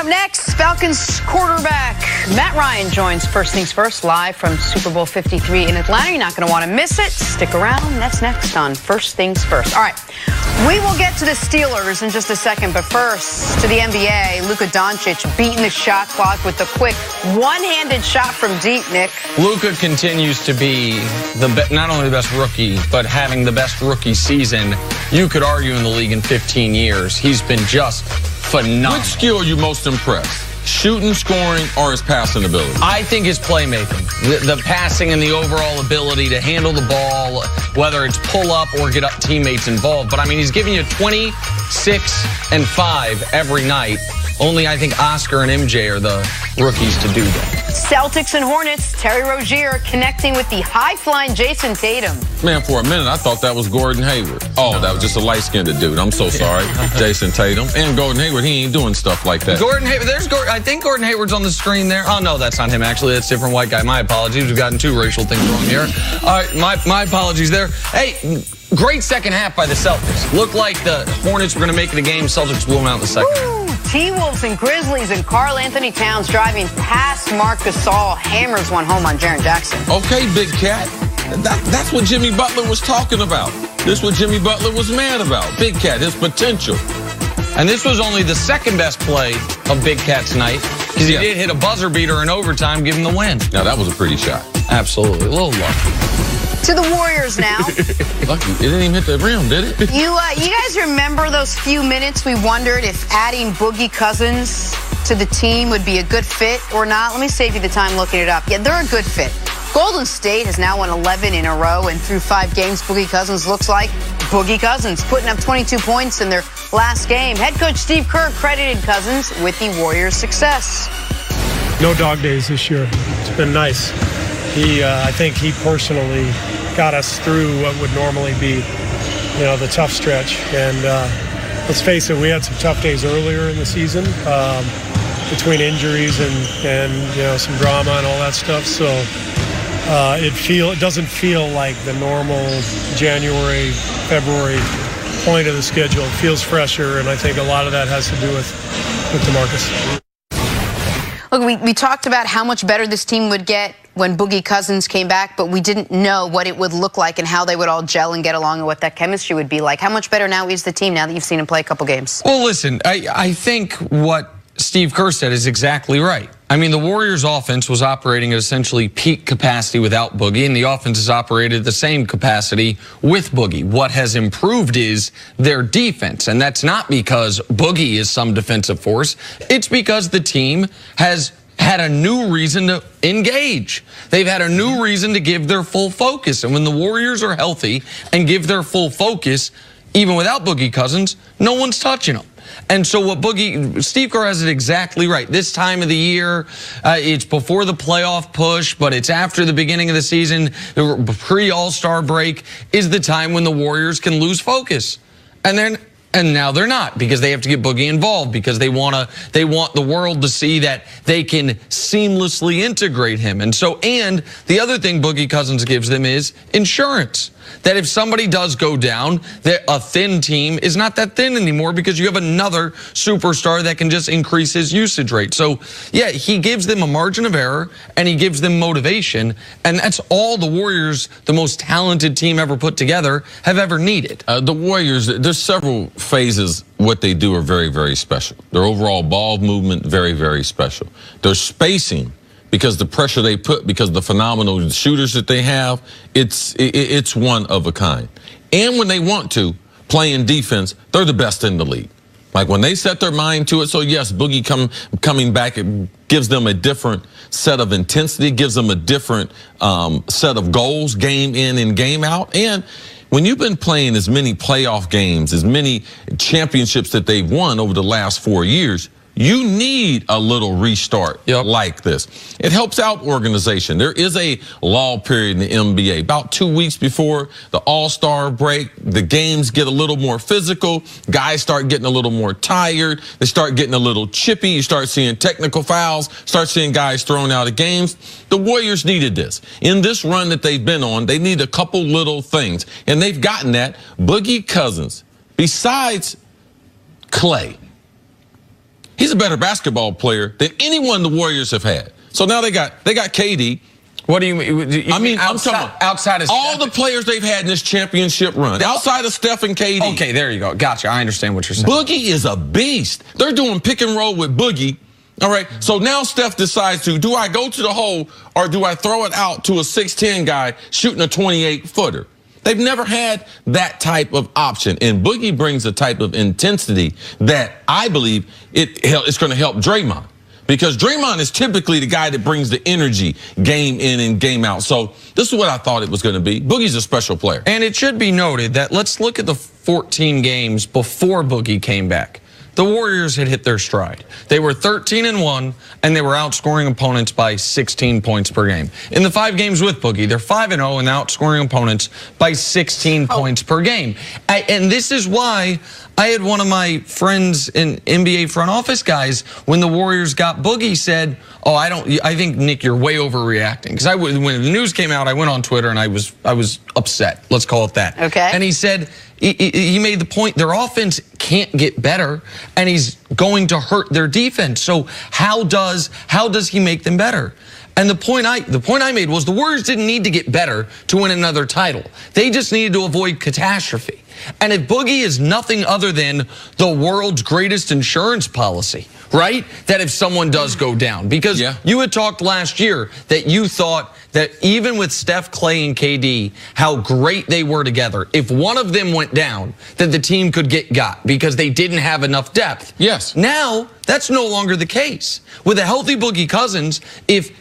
Up next, Falcons quarterback Matt Ryan joins First Things First live from Super Bowl 53 in Atlanta. You're not going to want to miss it. Stick around. That's next on First Things First. All right, we will get to the Steelers in just a second, but first to the NBA. Luka Doncic beating the shot clock with the quick one-handed shot from deep, Nick. Luka continues to be not only the best rookie, but having the best rookie season you could argue in the league in 15 years. He's been just phenomenal. Which skill are you most impressed? Shooting, scoring, or his passing ability? I think his playmaking, the passing and the overall ability to handle the ball, whether it's pull up or get up teammates involved. But I mean, he's giving you 20, 6, and 5 every night. Only I think Oscar and MJ are the rookies to do that. Celtics and Hornets, Terry Rozier connecting with the high-flying Jason Tatum. Man, for a minute, I thought that was Gordon Hayward. Oh, that was just a light-skinned dude. I'm so sorry. Jason Tatum. And Gordon Hayward, he ain't doing stuff like that. Gordon Hayward, I think Gordon Hayward's on the screen there. Oh, no, that's not him, actually. That's a different white guy. My apologies. We've gotten 2 racial things wrong here. All right, my apologies there. Hey, great second half by the Celtics. Looked like the Hornets were going to make it a game. Celtics blew them out in the second half. T-Wolves and Grizzlies and Karl Anthony Towns driving past Marc Gasol. Hammers one home on Jaren Jackson. Okay, Big Cat. That's what Jimmy Butler was talking about. This is what Jimmy Butler was mad about. Big Cat, his potential. And this was only the second best play of Big Cat's night because he did hit a buzzer beater in overtime, giving the win. Now, that was a pretty shot. Absolutely. A little lucky. To the Warriors now. Lucky. It didn't even hit the rim, did it? You guys remember those few minutes we wondered if adding Boogie Cousins to the team would be a good fit or not? Let me save you the time looking it up. Yeah, they're a good fit. Golden State has now won 11 in a row, and through 5 games, Boogie Cousins looks like Boogie Cousins, putting up 22 points in their last game. Head coach Steve Kerr credited Cousins with the Warriors' success. No dog days this year. It's been nice. I think he personally got us through what would normally be, the tough stretch. And let's face it, we had some tough days earlier in the season between injuries and some drama and all that stuff. So it doesn't feel like the normal January, February point of the schedule. It feels fresher, and I think a lot of that has to do with DeMarcus. Look, we talked about how much better this team would get when Boogie Cousins came back, but we didn't know what it would look like and how they would all gel and get along and what that chemistry would be like. How much better now is the team now that you've seen him play a couple games? Well, listen, I think what Steve Kerr said is exactly right. I mean, the Warriors' offense was operating at essentially peak capacity without Boogie, and the offense has operated at the same capacity with Boogie. What has improved is their defense, and that's not because Boogie is some defensive force. It's because the team has had a new reason to engage. They've had a new reason to give their full focus, and when the Warriors are healthy and give their full focus, even without Boogie Cousins, no one's touching them. And so Steve Kerr has it exactly right. This time of the year, it's before the playoff push, but it's after the beginning of the season, the pre-All-Star break is the time when the Warriors can lose focus. And now they're not, because they have to get Boogie involved, because they want the world to see that they can seamlessly integrate him. And the other thing Boogie Cousins gives them is insurance. That if somebody does go down, that a thin team is not that thin anymore because you have another superstar that can just increase his usage rate. So, yeah, he gives them a margin of error and he gives them motivation. And that's all the Warriors, the most talented team ever put together, have ever needed. The Warriors, there's several phases. What they do are very, very special. Their overall ball movement, very, very special. Their spacing, because the pressure they put, because the phenomenal shooters that they have, it's one of a kind. And when they want to play in defense, they're the best in the league. Like when they set their mind to it. So yes, Boogie coming back, it gives them a different set of intensity, gives them a different set of goals, game in and game out. And when you've been playing as many playoff games, as many championships that they've won over the last 4 years, you need a little restart like this. It helps out organization. There is a lull period in the NBA. About 2 weeks before the All-Star break, the games get a little more physical. Guys start getting a little more tired. They start getting a little chippy. You start seeing technical fouls, start seeing guys thrown out of games. The Warriors needed this. In this run that they've been on, they need a couple little things, and they've gotten that. Boogie Cousins, besides Clay, He's a better basketball player than anyone the Warriors have had. So now they got KD. What do you mean? I'm talking about outside of all the players they've had in this championship run, outside of Steph and KD. Okay, there you go. Gotcha. I understand what you're saying. Boogie is a beast. They're doing pick and roll with Boogie. All right, so now Steph decides do I go to the hole or do I throw it out to a 6'10" guy shooting a 28-footer? They've never had that type of option, and Boogie brings a type of intensity that I believe it's going to help Draymond, because Draymond is typically the guy that brings the energy game in and game out. So this is what I thought it was going to be. Boogie's a special player. And it should be noted that let's look at the 14 games before Boogie came back. The Warriors had hit their stride. They were 13-1, and they were outscoring opponents by 16 points per game. In the 5 games with Boogie, they're 5-0 and outscoring opponents by 16 points per game. And this is why I had one of my friends in NBA front office guys, when the Warriors got Boogie, said, "Oh, I think, Nick, you're way overreacting." Because when the news came out, I went on Twitter and I was upset. Let's call it that. Okay. And he said, he made the point, their offense can't get better, and he's going to hurt their defense. So how does he make them better? And the point I made was the Warriors didn't need to get better to win another title. They just needed to avoid catastrophe. And if Boogie is nothing other than the world's greatest insurance policy, right? That if someone does go down, because you had talked last year that you thought that even with Steph, Clay, and KD, how great they were together, if one of them went down, that the team could get got because they didn't have enough depth. Yes. Now, that's no longer the case. With a healthy Boogie Cousins, if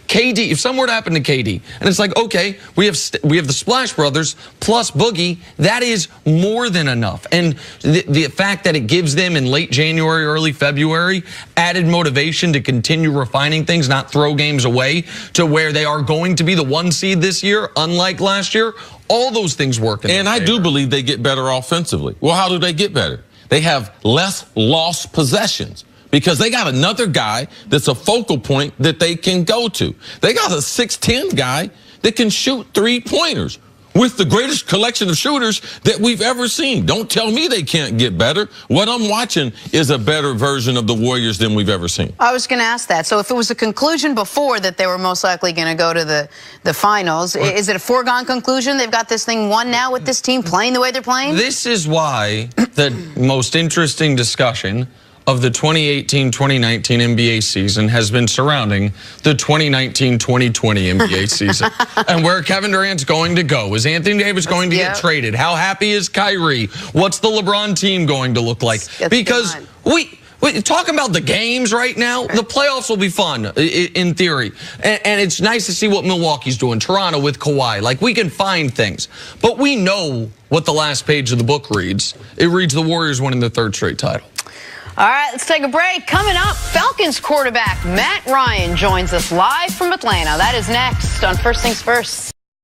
something were to happen to KD, and it's like, okay, we have the Splash Brothers plus Boogie, that is more than enough. And the fact that it gives them in late January, early February, added motivation to continue refining things, not throw games away, to where they are going to be the 1 seed this year, unlike last year, all those things work. And I do believe they get better offensively. Well, how do they get better? They have less lost possessions, because they got another guy that's a focal point that they can go to. They got a 6'10" guy that can shoot 3-pointers with the greatest collection of shooters that we've ever seen. Don't tell me they can't get better. What I'm watching is a better version of the Warriors than we've ever seen. I was going to ask that. So if it was a conclusion before that they were most likely going to go to the finals, is it a foregone conclusion? They've got this thing won now with this team playing the way they're playing? This is why the most interesting discussion of the 2018-2019 NBA season has been surrounding the 2019-2020 NBA season. And where Kevin Durant's going to go. Is Anthony Davis going to get traded? How happy is Kyrie? What's the LeBron team going to look like? Because talking about the games right now, the playoffs will be fun in theory. And it's nice to see what Milwaukee's doing, Toronto with Kawhi. Like, we can find things. But we know what the last page of the book reads. It reads the Warriors winning their 3rd straight title. All right, let's take a break. Coming up, Falcons quarterback Matt Ryan joins us live from Atlanta. That is next on First Things First.